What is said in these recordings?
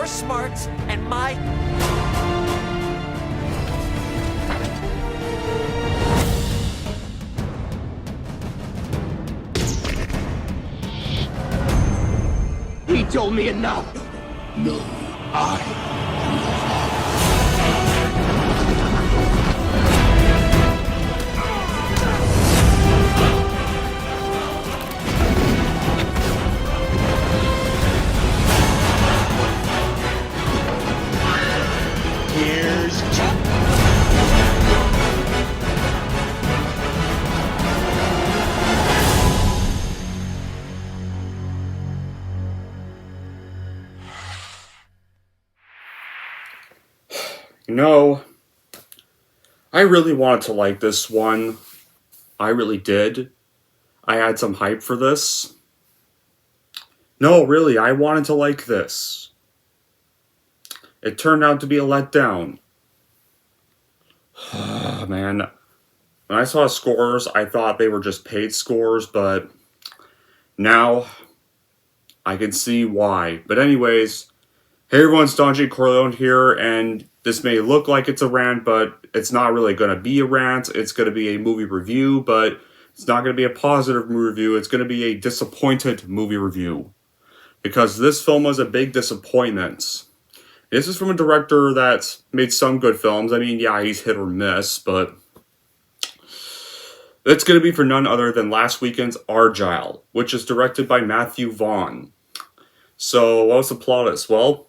smarts and my... He told me enough. No, I... Here's Chuck. No, I really wanted to like this one. I really did. I had some hype for this. No, really, I wanted to like this. It turned out to be a letdown. Man, when I saw scores, I thought they were just paid scores, but now I can see why. But anyways, hey everyone, it's Don Corleone here, and this may look like it's a rant, but it's not really going to be a rant. It's going to be a movie review, but it's not going to be a positive movie review. It's going to be a disappointed movie review. Because this film was a big disappointment. This is from a director that's made some good films. I mean, yeah, he's hit or miss, but it's going to be for none other than last weekend's ARGYLLE, which is directed by Matthew Vaughn. So, what was the plot of this? Well,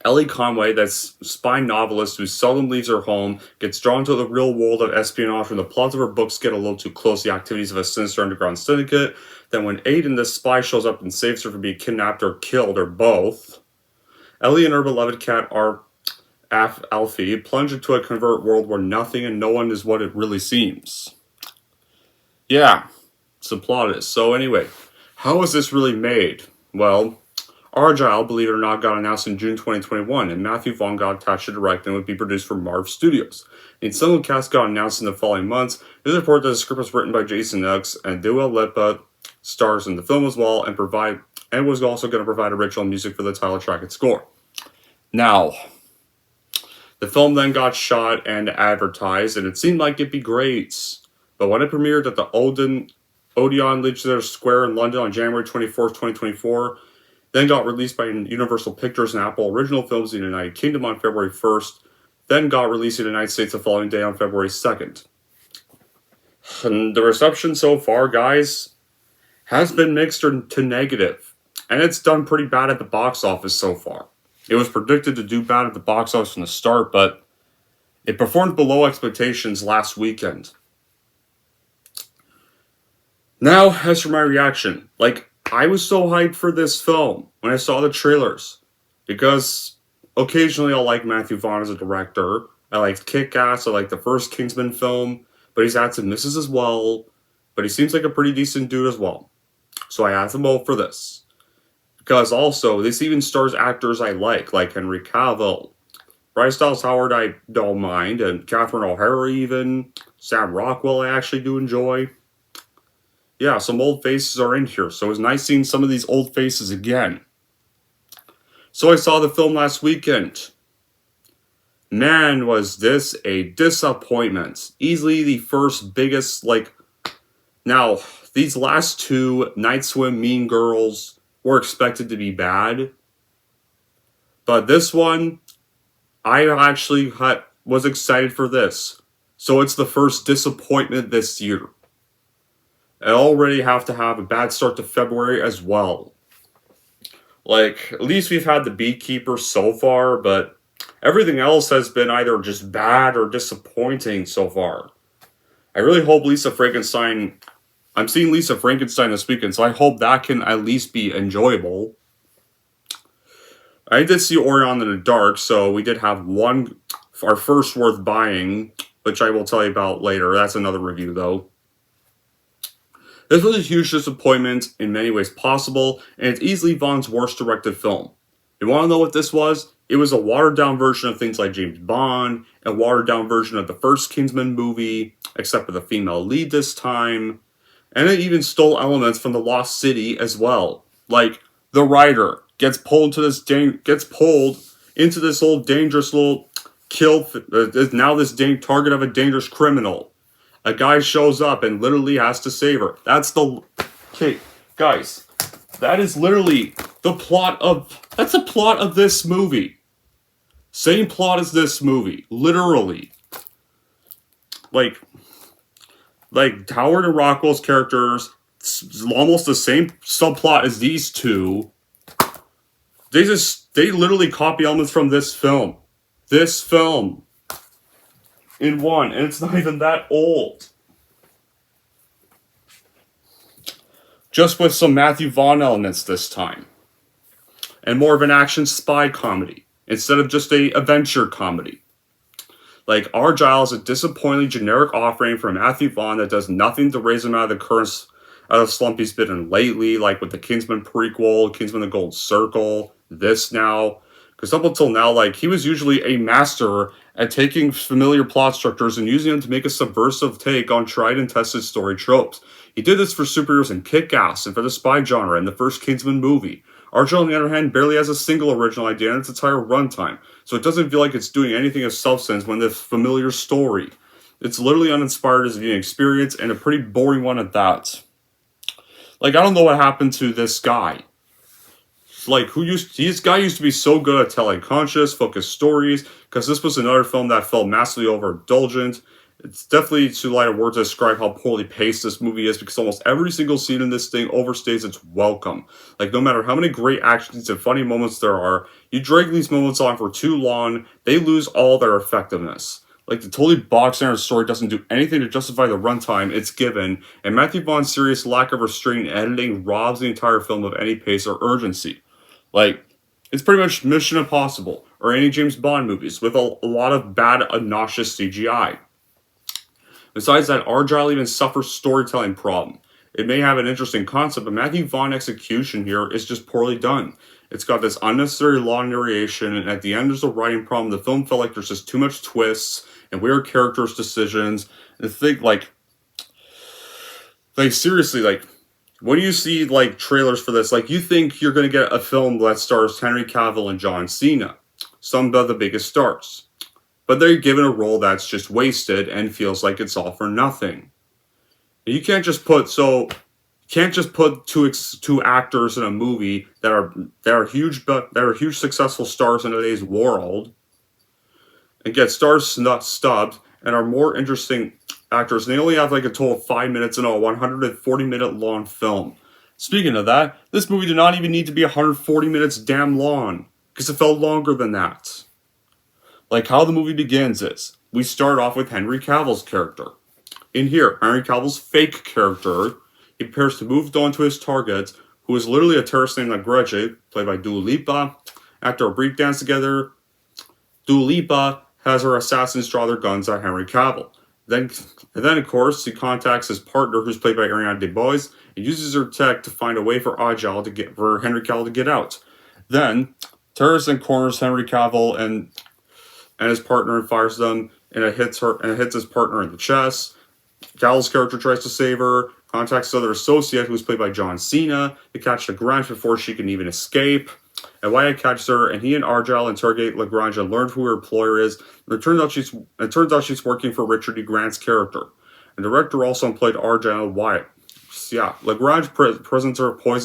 Ellie Conway, that's a spy novelist who seldom leaves her home, gets drawn to the real world of espionage when the plots of her books get a little too close to the activities of a sinister underground syndicate. Then when Aiden, the spy, shows up and saves her from being kidnapped or killed, or both, Ellie and her beloved cat, Alfie, plunge into a covert world where nothing and no one is what it really seems. Yeah, it's the plot is. So anyway, how was this really made? Well, ARGYLLE, believe it or not, got announced in June 2021, and Matthew Vaughn got attached to direct and would be produced for Marv Studios. The ensemble cast got announced in the following months. It is reported that the script was written by Jason X, and Dua Lipa stars in the film as well, and was also going to provide original music for the title track and score. Now, the film then got shot and advertised, and it seemed like it'd be great. But when it premiered at the Odeon Leicester Square in London on January 24th, 2024, then got released by Universal Pictures and Apple Original Films in the United Kingdom on February 1st, then got released in the United States the following day on February 2nd. And the reception so far, guys, has been mixed to negative, and it's done pretty bad at the box office so far. It was predicted to do bad at the box office from the start, but it performed below expectations last weekend. Now, as for my reaction, I was so hyped for this film when I saw the trailers, because occasionally I'll like Matthew Vaughn as a director. I liked Kick-Ass, I liked the first Kingsman film, but he's had some misses as well, but he seems like a pretty decent dude as well. So I asked him all for this. Because also, this even stars actors I like Henry Cavill, Bryce Dallas Howard I don't mind, and Catherine O'Hara even, Sam Rockwell I actually do enjoy. Yeah, some old faces are in here, so it was nice seeing some of these old faces again. So I saw the film last weekend. Man, was this a disappointment. Easily the first biggest, Now, these last two, Night Swim, Mean Girls, were expected to be bad. But this one, I actually was excited for this. So it's the first disappointment this year. I already have to have a bad start to February as well. At least we've had The Beekeeper so far, but everything else has been either just bad or disappointing so far. I really hope Lisa Frankenstein... I'm seeing Lisa Frankenstein this weekend, so I hope that can at least be enjoyable. I did see Orion in the Dark, so we did have our first worth buying, which I will tell you about later. That's another review, though. This was a huge disappointment in many ways possible, and it's easily Vaughn's worst directed film. You want to know what this was? It was a watered-down version of things like James Bond, a watered-down version of the first Kingsman movie, except for the female lead this time, and it even stole elements from The Lost City as well. Like, the writer, gets pulled into this old dangerous little is now this target of a dangerous criminal. A guy shows up and literally has to save her. Okay, guys, that is literally the plot of this movie. Same plot as this movie, literally. Like Howard and Rockwell's characters, almost the same subplot as these two. They literally copy elements from this film. This film. In one, and it's not even that old. Just with some Matthew Vaughn elements this time. And more of an action spy comedy, instead of just a adventure comedy. Like, Argylle is a disappointingly generic offering from Matthew Vaughn that does nothing to raise him out of the slump he's been in lately, like with the Kingsman prequel, Kingsman the Gold Circle, this now. Because up until now, like, he was usually a master at taking familiar plot structures and using them to make a subversive take on tried and tested story tropes. He did this for superheroes in Kick-Ass and for the spy genre in the first Kingsman movie. Argylle, on the other hand, barely has a single original idea in its entire runtime, so it doesn't feel like it's doing anything of substance when the familiar story. It's literally uninspired as a viewing experience, and a pretty boring one at that. Like, I don't know what happened to this guy. Like, this guy used to be so good at telling conscious, focused stories, because this was another film that felt massively overindulgent. It's definitely too light a word to describe how poorly paced this movie is, because almost every single scene in this thing overstays its welcome. Like, no matter how many great actions and funny moments there are, you drag these moments on for too long, they lose all their effectiveness. Like, the totally box-standard story doesn't do anything to justify the runtime it's given, and Matthew Vaughn's serious lack of restraint in editing robs the entire film of any pace or urgency. Like, it's pretty much Mission Impossible, or any James Bond movies, with a lot of bad, obnoxious CGI. Besides that, Argylle even suffers storytelling problem. It may have an interesting concept, but Matthew Vaughn execution here is just poorly done. It's got this unnecessary long narration, and at the end there's a writing problem. The film felt like there's just too much twists, and weird characters' decisions. And think, like, seriously, like, when you see, like, trailers for this, like, you think you're going to get a film that stars Henry Cavill and John Cena, some of the biggest stars. But they're given a role that's just wasted and feels like it's all for nothing. And you can't just put two actors in a movie that are huge successful stars in today's world and get stars stubbed and are more interesting actors, and they only have like a total of 5 minutes in a 140-minute long film. Speaking of that, this movie did not even need to be 140 minutes damn long, because it felt longer than that. Like, how the movie begins is, we start off with Henry Cavill's character. In here, Henry Cavill's fake character, he prepares to move on to his target, who is literally a terrorist named Agreje, played by Dua Lipa. After a brief dance together, Dua Lipa has her assassins draw their guns at Henry Cavill. Then, of course, he contacts his partner, who's played by Ariana DeBose, and uses her tech to find a way for Henry Cavill to get out. Then, terrorist then corners Henry Cavill and his partner and fires them, and it hits his partner in the chest. Cavill's character tries to save her, contacts his other associate, who's played by John Cena, to catch Lagrange before she can even escape. And Wyatt catches her, and he and Argylle interrogate Lagrange and learn who her employer is. And it turns out she's working for Richard E. Grant's character. And the director also employed Argylle and Wyatt. Yeah, Lagrange poisons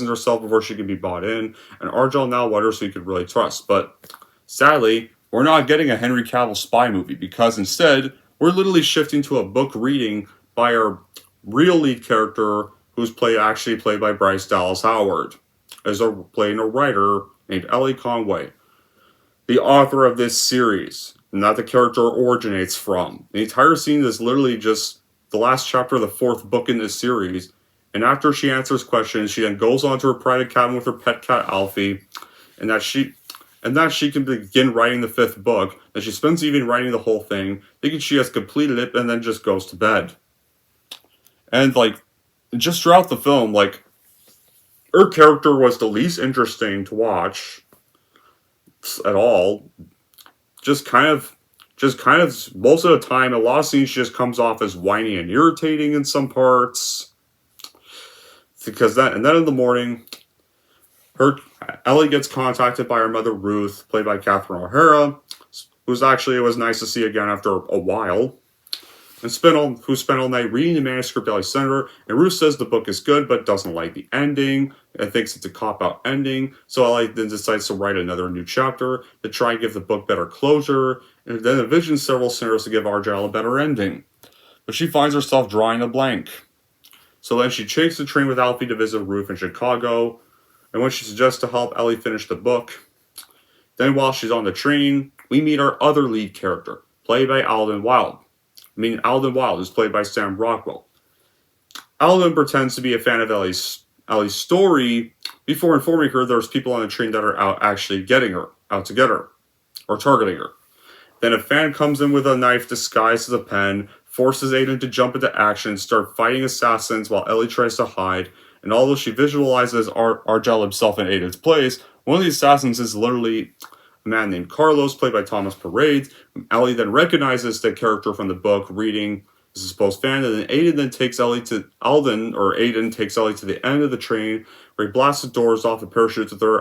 herself before she can be bought in, and Argylle now wonders who he could really trust. But sadly, we're not getting a Henry Cavill spy movie, because instead, we're literally shifting to a book reading by our real lead character, who's actually played by Bryce Dallas Howard, playing a writer named Ellie Conway, the author of this series, and that the character originates from. The entire scene is literally just the last chapter of the 4th book in this series, and after she answers questions, she then goes on to her private cabin with her pet cat Alfie, and that she can begin writing the 5th book, and she spends the evening writing the whole thing, thinking she has completed it, and then just goes to bed. And, like, just throughout the film, like, her character was the least interesting to watch at all. Just kind of, most of the time, a lot of scenes she just comes off as whiny and irritating in some parts. And then in the morning, Ellie gets contacted by her mother Ruth, played by Catherine O'Hara, who's actually, it was nice to see again after a while, and who spent all night reading the manuscript Ellie sent her, and Ruth says the book is good but doesn't like the ending, and thinks it's a cop-out ending, so Ellie then decides to write another new chapter to try and give the book better closure, and then envisions several scenarios to give Argylle a better ending. But she finds herself drawing a blank. So then she takes the train with Alfie to visit Ruth in Chicago, and when she suggests to help Ellie finish the book, then while she's on the train, we meet our other lead character, played by Alden Wilde. Alden Wilde is played by Sam Rockwell. Alden pretends to be a fan of Ellie's story before informing her there's people on the train that are out to get her, or targeting her. Then a fan comes in with a knife disguised as a pen, forces Aiden to jump into action and start fighting assassins while Ellie tries to hide, and although she visualizes Argylle himself in Aiden's place, one of the assassins is literally a man named Carlos, played by Thomas Parade. Ellie then recognizes the character from the book, reading as a supposed fan, and then Aiden takes Ellie to the end of the train, where he blasts the doors off the parachutes with her,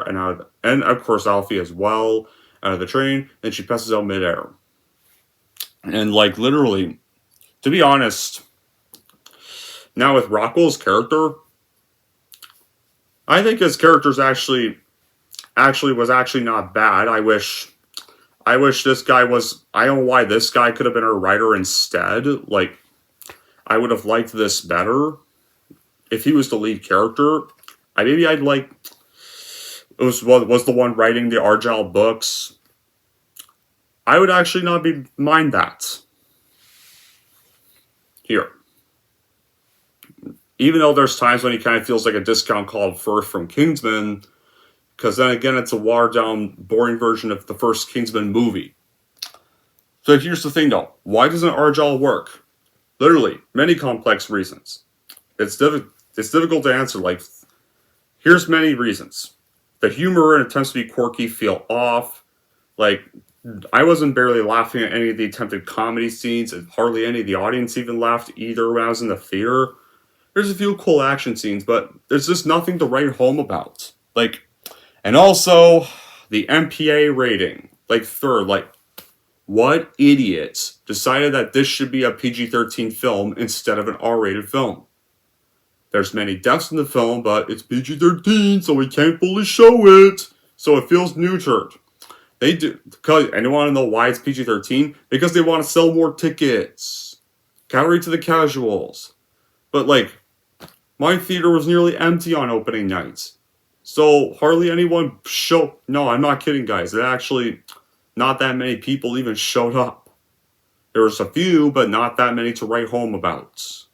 and of course Alfie as well, out of the train, and she passes out midair. And like literally, to be honest, now with Rockwell's character, I think his character's actually not bad. I wish this guy was, I don't know why this guy could have been a writer instead. Like, I would have liked this better if he was the lead character. Was the one writing the ARGYLLE books. I would actually not mind that. Here. Even though there's times when he kind of feels like a discount called First from Kingsman, because then again, it's a watered-down, boring version of the first Kingsman movie. So here's the thing, though. Why doesn't ARGYLLE work? Literally, many complex reasons. It's difficult to answer. Like, here's many reasons. The humor and attempts to be quirky feel off. Like, I wasn't barely laughing at any of the attempted comedy scenes, and hardly any of the audience even laughed either when I was in the theater. There's a few cool action scenes, but there's just nothing to write home about. Like, and also, the MPA rating. What idiots decided that this should be a PG-13 film instead of an R-rated film? There's many deaths in the film, but it's PG-13, so we can't fully show it. So it feels neutered. They do, and you want to know why it's PG-13? Because they want to sell more tickets. Category to the casuals. But my theater was nearly empty on opening nights. So hardly anyone no, I'm not kidding, guys. Not that many people even showed up. There was a few, but not that many to write home about.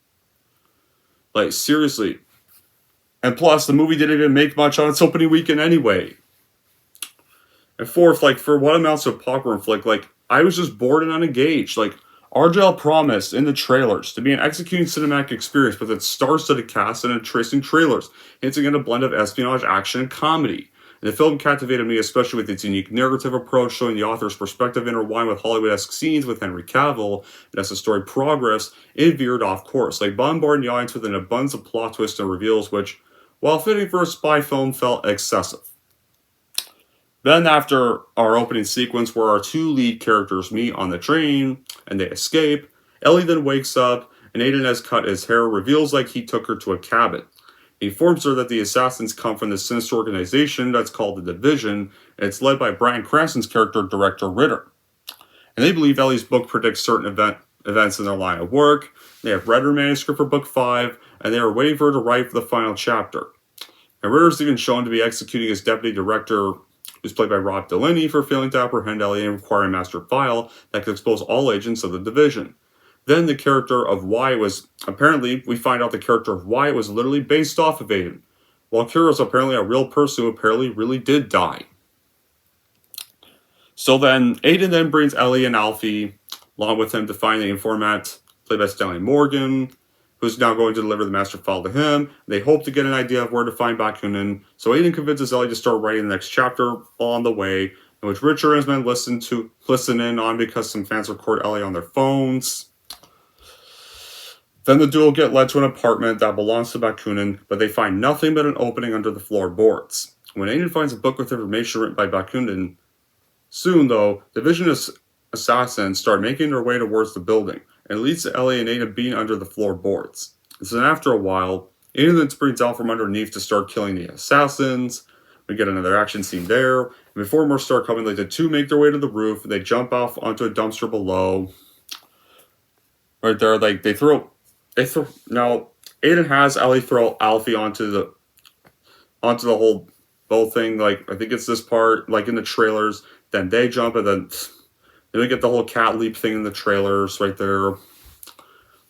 Like, seriously. And plus, the movie didn't even make much on its opening weekend anyway. And fourth, for what amounts to a popcorn flick, I was just bored and unengaged. ARGYLLE promised in the trailers to be an executing cinematic experience with its star-studded cast and interesting trailers, hinting at a blend of espionage, action, and comedy. And the film captivated me, especially with its unique narrative approach, showing the author's perspective intertwined with Hollywood-esque scenes with Henry Cavill, and as the story progressed, it veered off course, bombarding the audience with an abundance of plot twists and reveals which, while fitting for a spy film, felt excessive. Then after our opening sequence where our two lead characters meet on the train, and they escape, Ellie then wakes up, and Aiden has cut his hair, reveals he took her to a cabin. He informs her that the assassins come from the sinister organization that's called the Division, and it's led by Bryan Cranston's character, Director Ritter. And they believe Ellie's book predicts certain events in their line of work. They have read her manuscript for book 5, and they are waiting for her to write for the final chapter. And Ritter's even shown to be executing his deputy director, who's played by Rob Delaney, for failing to apprehend Ellie and require a master file that could expose all agents of the Division. Then the character of Wyatt we find out the character of Wyatt was literally based off of Aiden, while Kira's apparently a real person who apparently really did die. So then, Aiden then brings Ellie and Alfie along with him to find the informant, played by Stanley Morgan, who's now going to deliver the master file to him. They hope to get an idea of where to find Bakunin, so Aiden convinces Ellie to start writing the next chapter on the way, in which Richard and his men listen in on because some fans record Ellie on their phones. Then the duo get led to an apartment that belongs to Bakunin, but they find nothing but an opening under the floorboards. when Aiden finds a book with information written by Bakunin. Soon, though, the Vision assassins start making their way towards the building, and it leads to Ellie and Aiden being under the floorboards. So then after a while, Aiden then springs out from underneath to start killing the assassins. We get another action scene there. And before more start coming, like the two make their way to the roof, and they jump off onto a dumpster below. Right there, like they throw now Aiden has Ellie throw Alfie onto the whole thing. Like I think it's this part, like in the trailers. Then they jump, and then we get the whole cat leap thing in the trailers right there.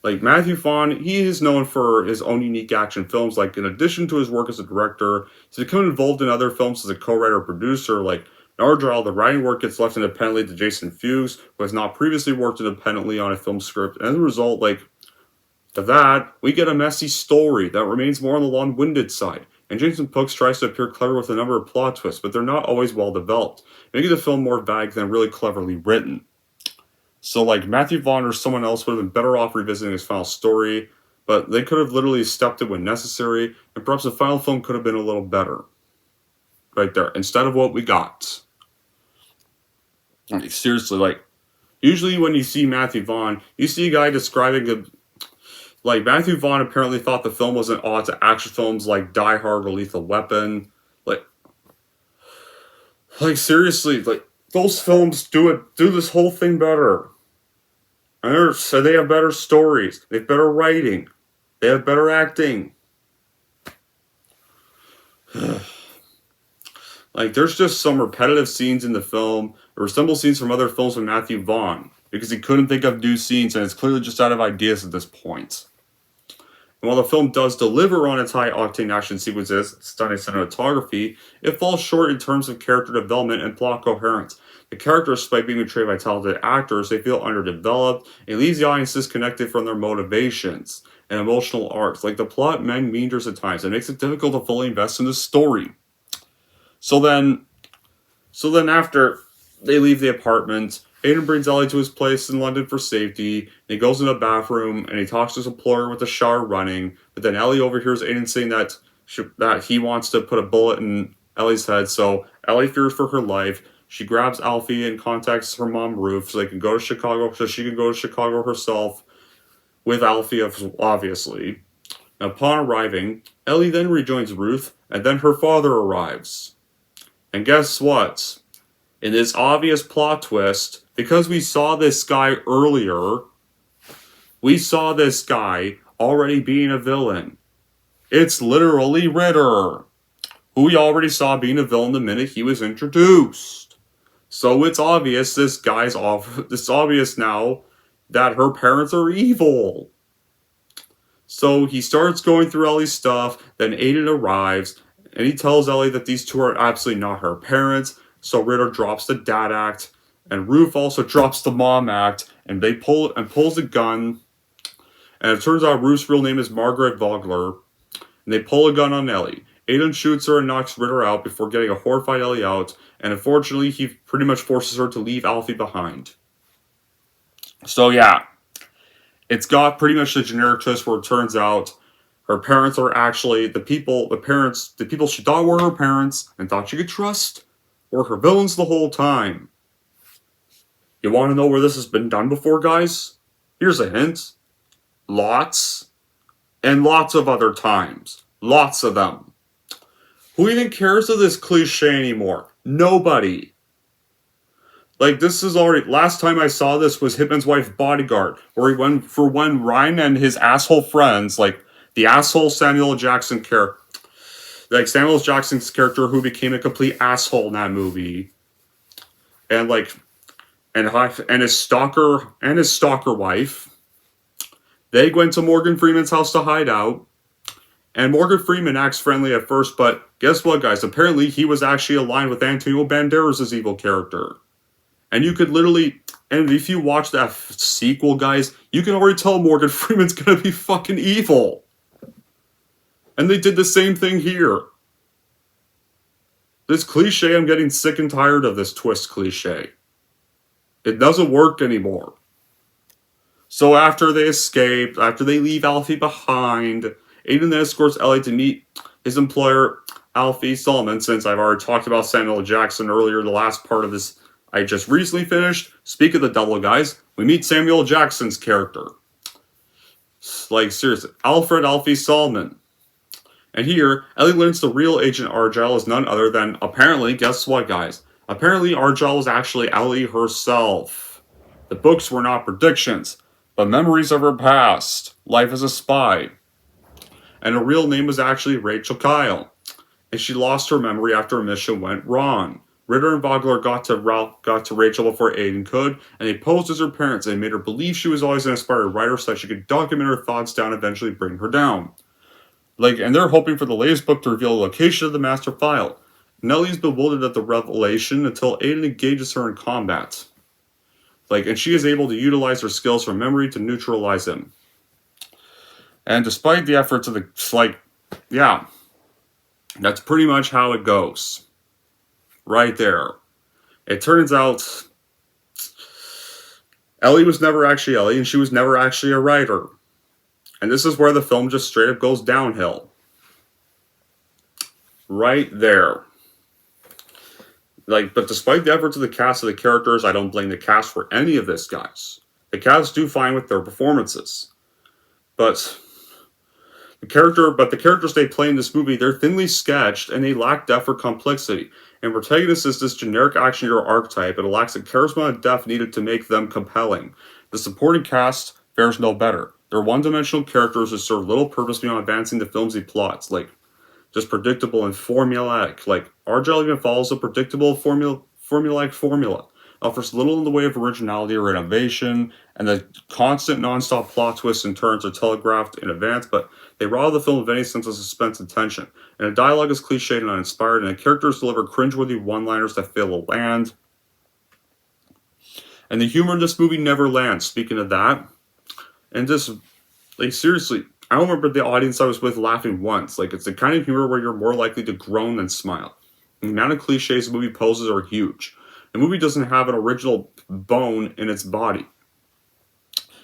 Like Matthew Vaughn, he is known for his own unique action films. Like in addition to his work as a director, he's become involved in other films as a co-writer producer. Like in ARGYLLE, the writing work gets left independently to Jason Fuchs, who has not previously worked independently on a film script. And as a result, like of that, we get a messy story that remains more on the long-winded side. And Jason Fuchs tries to appear clever with a number of plot twists, but they're not always well developed, making the film more vague than really cleverly written. So, like, Matthew Vaughn or someone else would have been better off revisiting his final story, but they could have literally stepped in when necessary, and perhaps the final film could have been a little better. Right there, instead of what we got. Like, seriously, like, usually when you see Matthew Vaughn, you see a guy describing a... Like, Matthew Vaughn apparently thought the film was an ode to action films like Die Hard or Lethal Weapon. Like seriously, like, those films do this whole thing better. And they have better stories. They have better writing. They have better acting. Like, there's just some repetitive scenes in the film that resemble scenes from other films with Matthew Vaughn, because he couldn't think of new scenes, and it's clearly just out of ideas at this point. And while the film does deliver on its high-octane action sequences, stunning cinematography, it falls short in terms of character development and plot coherence. The characters, despite being portrayed by talented actors, they feel underdeveloped, and it leaves the audience disconnected from their motivations and emotional arcs. Like, the plot meanders at times, and makes it difficult to fully invest in the story. So then after they leave the apartment, Aiden brings Ellie to his place in London for safety, and he goes in the bathroom, and he talks to his employer with the shower running, but then Ellie overhears Aiden saying that he wants to put a bullet in Ellie's head, so Ellie fears for her life. She grabs Alfie and contacts her mom, Ruth, so she can go to Chicago herself with Alfie, obviously. And upon arriving, Ellie then rejoins Ruth, and then her father arrives. And guess what? In this obvious plot twist, because we saw this guy earlier, we saw this guy already being a villain. It's literally Ritter, who we already saw being a villain the minute he was introduced. So it's obvious it's obvious now that her parents are evil. So he starts going through Ellie's stuff, then Aiden arrives, and he tells Ellie that these two are absolutely not her parents. So Ritter drops the dad act, and Ruth also drops the mom act, and pulls a gun. And it turns out Ruth's real name is Margaret Vogler, and they pull a gun on Ellie. Aiden shoots her and knocks Ritter out before getting a horrified Ellie out, and unfortunately he pretty much forces her to leave Alfie behind. So yeah, it's got pretty much the generic twist where it turns out her parents are actually the people she thought were her parents and thought she could trust were her villains the whole time. You want to know where this has been done before, guys? Here's a hint. Lots. And lots of other times. Lots of them. Who even cares of this cliche anymore? Nobody. Like, this is already... Last time I saw this was Hitman's Wife Bodyguard, where he went for when Ryan and his asshole friends, like, the asshole Samuel Jackson character... Like, Samuel Jackson's character who became a complete asshole in that movie. And, like... And his stalker wife. They went to Morgan Freeman's house to hide out. And Morgan Freeman acts friendly at first, but guess what, guys? Apparently, he was actually aligned with Antonio Banderas' evil character. And you could literally... And if you watch that sequel, guys, you can already tell Morgan Freeman's gonna be fucking evil. And they did the same thing here. This cliche, I'm getting sick and tired of this twist cliche. It doesn't work anymore. So after they escape, after they leave Alfie behind, Aiden then escorts Ellie to meet his employer, Alfie Solomon, since I've already talked about Samuel Jackson earlier, the last part of this I just recently finished. Speak of the devil, guys. We meet Samuel Jackson's character. Like, seriously. Alfred Alfie Solomon. And here, Ellie learns the real Agent Argylle is none other than, apparently, guess what, guys? Apparently, Argylle was actually Ellie herself. The books were not predictions, but memories of her past. Life as a spy. And her real name was actually Rachel Kyle. And she lost her memory after a mission went wrong. Ritter and Vogler got to Rachel before Aiden could, and they posed as her parents and made her believe she was always an aspiring writer so that she could document her thoughts down and eventually bring her down. And they're hoping for the latest book to reveal the location of the master file. Nellie's bewildered at the revelation until Aiden engages her in combat. And she is able to utilize her skills from memory to neutralize him. And despite the efforts of that's pretty much how it goes. Right there. It turns out Ellie was never actually Ellie, and she was never actually a writer. And this is where the film just straight up goes downhill. Right there. But despite the efforts of the cast of the characters, I don't blame the cast for any of this, guys. The cast do fine with their performances. But the characters they play in this movie, they're thinly sketched and they lack depth or complexity. And protagonist is this generic action hero archetype, and it lacks the charisma and depth needed to make them compelling. The supporting cast fares no better. They're one-dimensional characters who serve little purpose beyond advancing the film's plots, just predictable and formulaic. ARGYLLE even follows a predictable formulaic formula, offers little in the way of originality or innovation, and the constant non-stop plot twists and turns are telegraphed in advance, but they rob the film of any sense of suspense and tension. And the dialogue is cliched and uninspired, and the characters deliver cringeworthy one-liners that fail to land. And the humor in this movie never lands, speaking of that. And just, seriously, I don't remember the audience I was with laughing once. It's the kind of humor where you're more likely to groan than smile. The amount of cliches the movie poses are huge. The movie doesn't have an original bone in its body.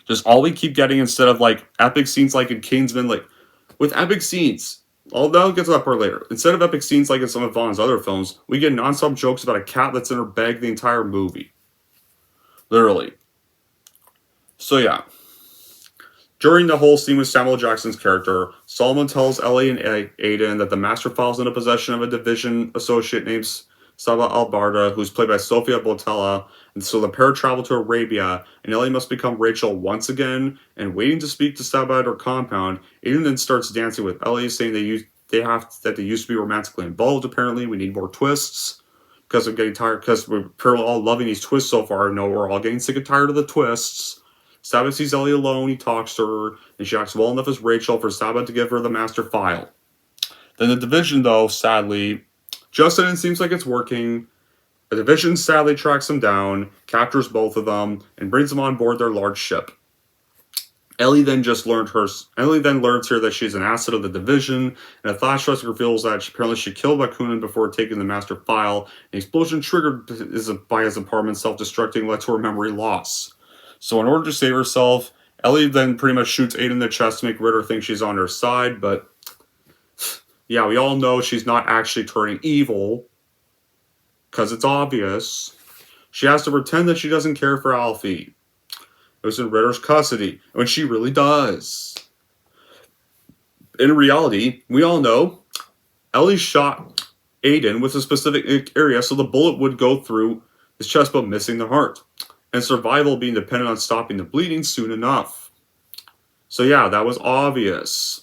Just all we keep getting instead of, epic scenes like in Kingsman, with epic scenes, I'll get to that part later. Instead of epic scenes like in some of Vaughn's other films, we get non-stop jokes about a cat that's in her bag the entire movie. Literally. So yeah. During the whole scene with Samuel Jackson's character, Solomon tells Ellie and Aiden that the master file's in the possession of a division associate named Saba Albarda, who's played by Sofia Boutella, and so the pair travel to Arabia, and Ellie must become Rachel once again, and waiting to speak to Saba at her compound, Aiden then starts dancing with Ellie, saying they used to be romantically involved, apparently. We need more twists, because I'm getting tired, because we're all loving these twists so far. No, we're all getting sick and tired of the twists. Saba sees Ellie alone, he talks to her, and she acts well enough as Rachel for Saba to give her the master file. Then the division, though, sadly, just then it seems like it's working. The division sadly tracks them down, captures both of them, and brings them on board their large ship. Ellie then learns here that she's an asset of the division, and a flashback reveals that she killed Bakunin before taking the master file. An explosion triggered by his apartment self-destructing led to her memory loss. So in order to save herself, Ellie then pretty much shoots Aiden in the chest to make Ritter think she's on her side, but yeah, we all know she's not actually turning evil, because it's obvious. She has to pretend that she doesn't care for Alfie. It was in Ritter's custody, when she really does. In reality, we all know Ellie shot Aiden with a specific area so the bullet would go through his chest but missing the heart. And survival being dependent on stopping the bleeding soon enough. So yeah, that was obvious.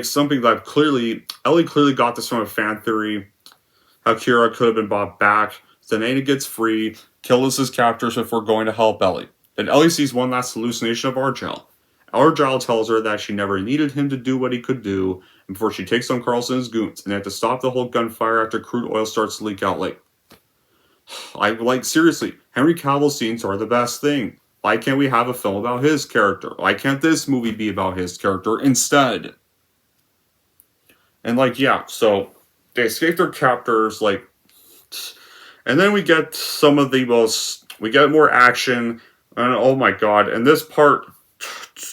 Something that Ellie clearly got this from a fan theory. How Kira could have been brought back. Zenana gets free, kills his captors before going to help Ellie. Then Ellie sees one last hallucination of ARGYLLE. ARGYLLE tells her that she never needed him to do what he could do, and before she takes on Carlson and his goons, and they have to stop the whole gunfire after crude oil starts to leak out. Seriously, Henry Cavill scenes are the best thing. Why can't we have a film about his character? Why can't this movie be about his character instead? And so they escape their captors, and then we get we get more action, and oh my god, and this part,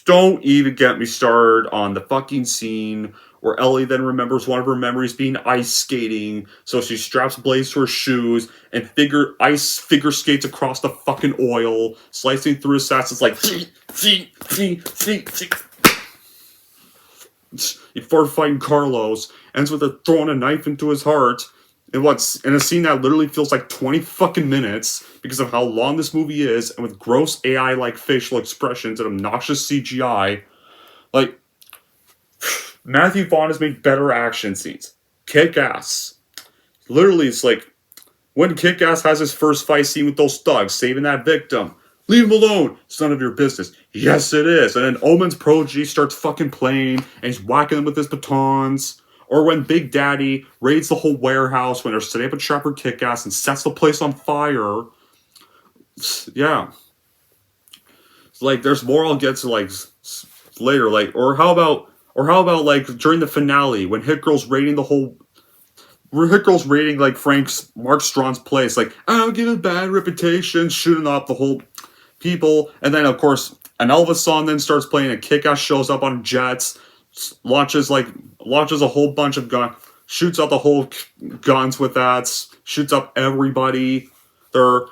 don't even get me started on the fucking scene where Ellie then remembers one of her memories being ice skating, so she straps blades to her shoes and ice figure skates across the fucking oil, slicing through assassins like before fighting Carlos, ends with her throwing a knife into his heart. In a scene that literally feels like 20 fucking minutes because of how long this movie is, and with gross AI-like facial expressions and obnoxious CGI. Like, Matthew Vaughn has made better action scenes. Kick-Ass. Literally, it's like, when Kick-Ass has his first fight scene with those thugs, saving that victim. Leave him alone! It's none of your business. Yes, it is. And then Omen's prodigy starts fucking playing, and he's whacking them with his batons. Or when Big Daddy raids the whole warehouse when they're setting up a trap for Kick-Ass and sets the place on fire. Yeah. Like, there's more I'll get to, like, later. Like, or how about, like, during the finale, when Hit Girl's raiding like, Mark Strong's place. Like, I don't give a bad reputation, shooting up the whole people. And then, of course, an Elvis song then starts playing, and Kick-Ass shows up on jets, launches a whole bunch of guns, shoots out the whole guns with that, shoots up everybody. Then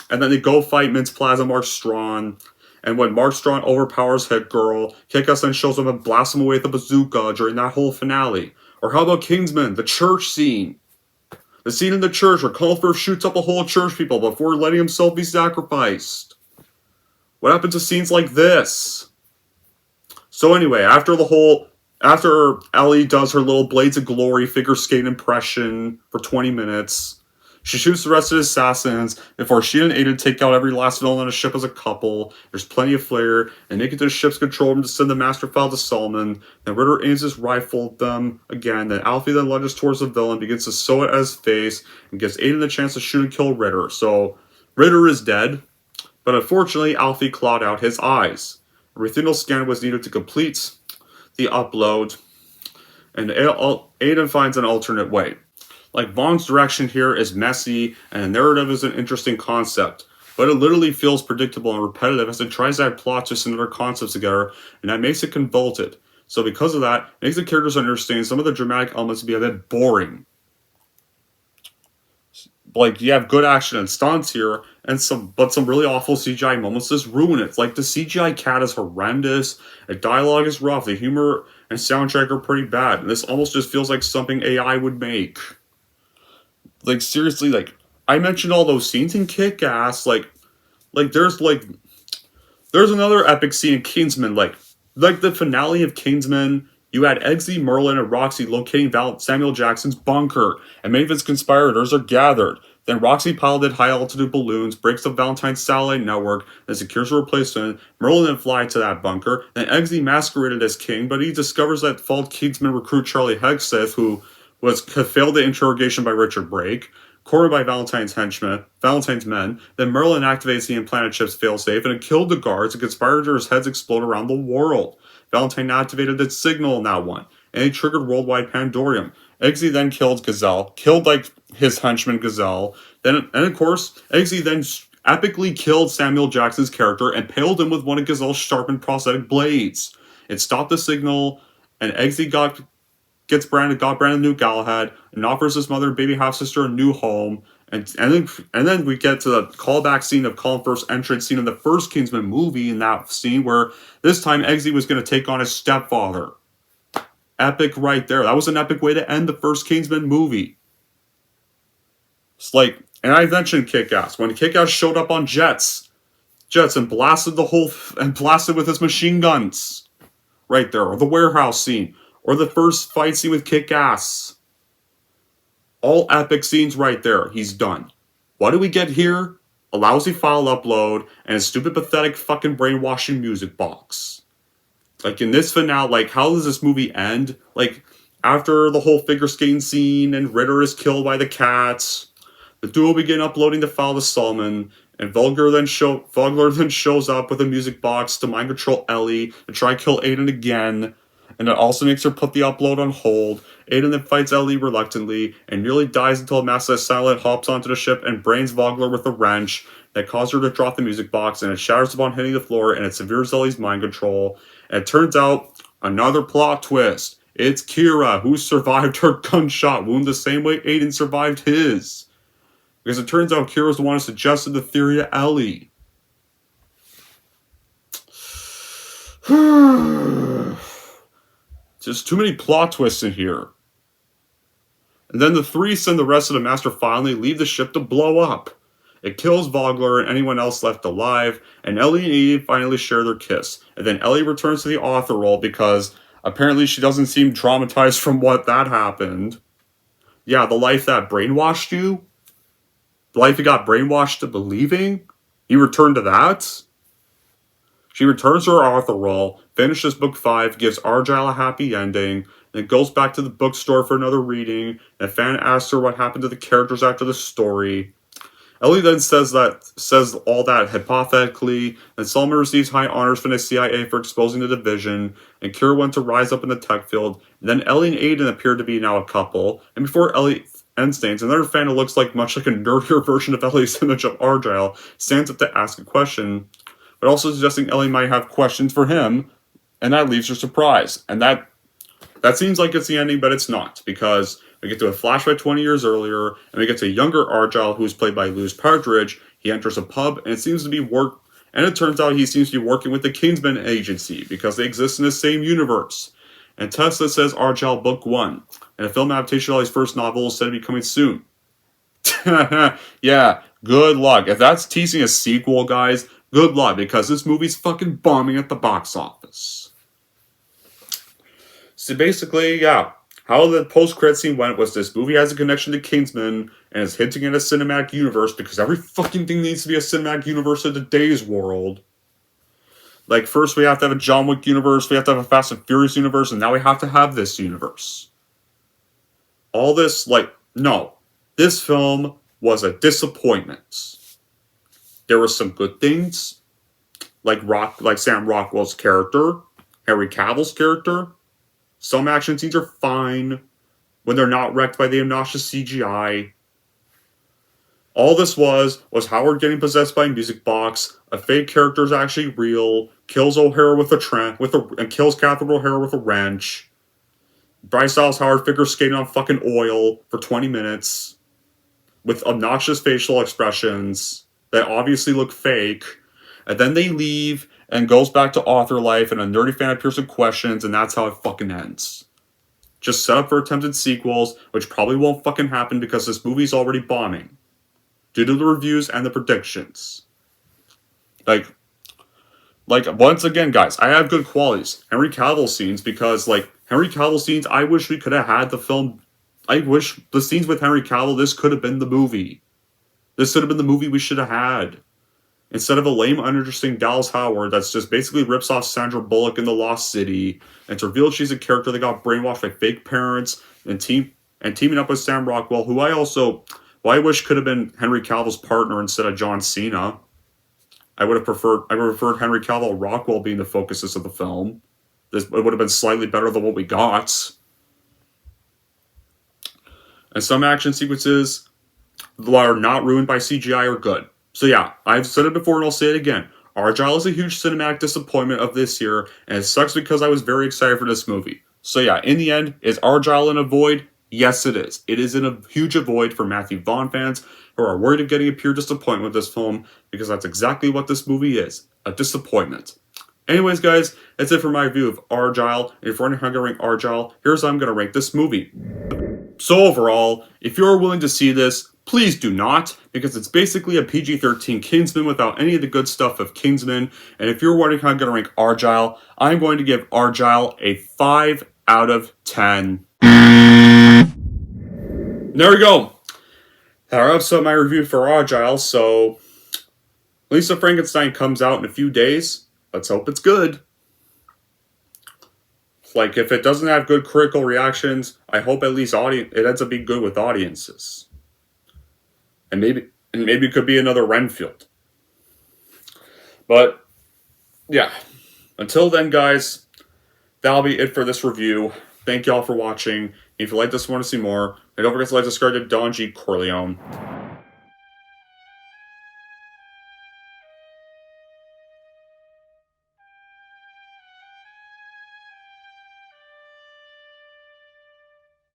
they go fight Mince Plaza Mark Strong. And when Mark Strong overpowers Hit Girl, Kick-Ass then shows up and blasts him away with a bazooka during that whole finale. Or how about Kingsman, the church scene? The scene in the church where Colin Firth shoots up a whole church people before letting himself be sacrificed. What happens to scenes like this? So anyway, after Ellie does her little Blades of Glory figure skate impression for 20 minutes, she shoots the rest of the assassins before she and Aiden take out every last villain on the ship as a couple. There's plenty of flair, and they get to the ship's control room to send the master file to Solomon. Then Ritter aims his rifle at them again. Then Alfie then lunges towards the villain, begins to sew it at his face, and gives Aiden the chance to shoot and kill Ritter. So, Ritter is dead, but unfortunately Alfie clawed out his eyes. A retinal scan was needed to complete the upload, and Aiden finds an alternate way. Like, Vaughn's direction here is messy, and the narrative is an interesting concept, but it literally feels predictable and repetitive as it tries to add plot twists and other concepts together, and that makes it convoluted. So because of that, it makes the characters understand some of the dramatic elements to be a bit boring. Like, you have good action and stunts here, but some really awful CGI moments just ruin it. Like, the CGI cat is horrendous, the dialogue is rough, the humor and soundtrack are pretty bad, and this almost just feels like something AI would make. Like, seriously, like, I mentioned all those scenes in Kick-Ass, there's another epic scene in Kingsman, like the finale of Kingsman. You had Eggsy, Merlin, and Roxy locating Samuel Jackson's bunker, and many of his conspirators are gathered. Then Roxy piloted high-altitude balloons, breaks the Valentine's satellite network, and secures a replacement. Merlin then flies to that bunker. Then Eggsy masqueraded as king, but he discovers that false Kingsman recruit Charlie Hegseth, who failed the interrogation by Richard Brake, cornered by Valentine's men. Then Merlin activates the implanted chip's failsafe and it killed the guards, and conspirators' heads explode around the world. Valentine activated its signal in that one, and it triggered worldwide Pandorium. Eggsy then killed his henchman Gazelle. And of course, Eggsy then epically killed Samuel Jackson's character and impaled him with one of Gazelle's sharpened prosthetic blades. It stopped the signal, and Eggsy got Brandon New Galahad, and offers his mother and baby half-sister a new home. And then we get to the callback scene of Colin Firth's entrance scene in the first Kingsman movie, in that scene where this time Eggsy was going to take on his stepfather. Epic right there. That was an epic way to end the first Kingsman movie. It's like, and I mentioned Kick-Ass. When Kick-Ass showed up on jets and blasted with his machine guns. Right there. Or the warehouse scene. Or the first fight scene with Kick-Ass. All epic scenes right there. He's done. What do we get here? A lousy file upload and a stupid, pathetic, fucking brainwashing music box. Like, in this finale, like, how does this movie end? Like, after the whole figure skating scene and Ritter is killed by the cats, the duo begin uploading the file to Solomon, and Vogler then shows up with a music box to mind control Ellie and try and kill Aiden again. And it also makes her put the upload on hold. Aiden then fights Ellie reluctantly and nearly dies until a massive silent hops onto the ship and brains Vogler with a wrench that caused her to drop the music box, and it shatters upon hitting the floor, and it severs Ellie's mind control. And it turns out, another plot twist. It's Kira, who survived her gunshot wound the same way Aiden survived his. Because it turns out Kira's the one who suggested the theory to Ellie. Just too many plot twists in here. And then the three send the rest of the Master finally leave the ship to blow up. It kills Vogler and anyone else left alive, and Ellie and Edie finally share their kiss. And then Ellie returns to the author role because apparently she doesn't seem traumatized from what that happened. Yeah, the life that brainwashed you? The life you got brainwashed to believing? You return to that? She returns to her author role, finishes book 5, gives Argyle a happy ending, then goes back to the bookstore for another reading, and a fan asks her what happened to the characters after the story. Ellie then says all that hypothetically, and Solomon receives high honors from the CIA for exposing the division, and Kira went to rise up in the tech field, and then Ellie and Aiden appear to be now a couple, and before Ellie Endstains, another fan who looks much like a nerdier version of Ellie's image of Argyle, stands up to ask a question, but also suggesting Ellie might have questions for him, and that leaves her surprised. And that seems like it's the ending, but it's not, because we get to a flashback 20 years earlier, and we get to a younger Argyle who's played by Lewis Partridge. He enters a pub, and it turns out he seems to be working with the Kingsman Agency, because they exist in the same universe. And Tesla says Argyle Book 1, and a film adaptation of his first novel is said to be coming soon. Yeah, good luck. If that's teasing a sequel, guys, good luck, because this movie's fucking bombing at the box office. So basically, yeah, how the post-credit scene went was this movie has a connection to Kingsman and is hinting at a cinematic universe because every fucking thing needs to be a cinematic universe in today's world. Like, first we have to have a John Wick universe, we have to have a Fast and Furious universe, and now we have to have this universe. All this, no. This film was a disappointment. There were some good things, like Sam Rockwell's character, Henry Cavill's character. Some action scenes are fine when they're not wrecked by the obnoxious CGI. All this was Howard getting possessed by a music box. A fake character is actually real. Kills O'Hara and kills Catherine O'Hara with a wrench. Bryce Dallas Howard figure skating on fucking oil for 20 minutes with obnoxious facial expressions that obviously look fake. And then they leave and goes back to author life, and a nerdy fan appears with questions, and that's how it fucking ends. Just set up for attempted sequels, which probably won't fucking happen because this movie's already bombing. Due to the reviews and the predictions. Once again, guys, I have good qualities. Henry Cavill scenes, because, Henry Cavill scenes, I wish we could have had the film. I wish the scenes with Henry Cavill, this could have been the movie. This should have been the movie we should have had. Instead of a lame, uninteresting Dallas Howard that's just basically rips off Sandra Bullock in The Lost City, and it's revealed she's a character that got brainwashed by fake parents, and teaming up with Sam Rockwell, who I wish could have been Henry Cavill's partner instead of John Cena. I would have preferred Henry Cavill Rockwell being the focuses of the film. It would have been slightly better than what we got. And some action sequences that are not ruined by CGI are good. So yeah, I've said it before and I'll say it again. Argyle is a huge cinematic disappointment of this year, and it sucks because I was very excited for this movie. So yeah, in the end, is Argyle in a void? Yes, it is. It is in a huge void for Matthew Vaughn fans who are worried of getting a pure disappointment with this film, because that's exactly what this movie is, a disappointment. Anyways, guys, that's it for my review of Argyle. And if you're wondering how I'm going to rank Argyle, here's how I'm going to rank this movie. So overall, if you're willing to see this, please do not, because it's basically a PG-13 Kingsman without any of the good stuff of Kingsman. And if you're wondering how I'm going to rank Argyle, I'm going to give Argyle a 5 out of 10. There we go. That wraps up my review for Argyle, so Lisa Frankenstein comes out in a few days. Let's hope it's good. If it doesn't have good critical reactions, I hope at least it ends up being good with audiences. And maybe it could be another Renfield. But, yeah. Until then, guys, that'll be it for this review. Thank y'all for watching. If you like this and want to see more, don't forget to like, subscribe to Don G. Corleone.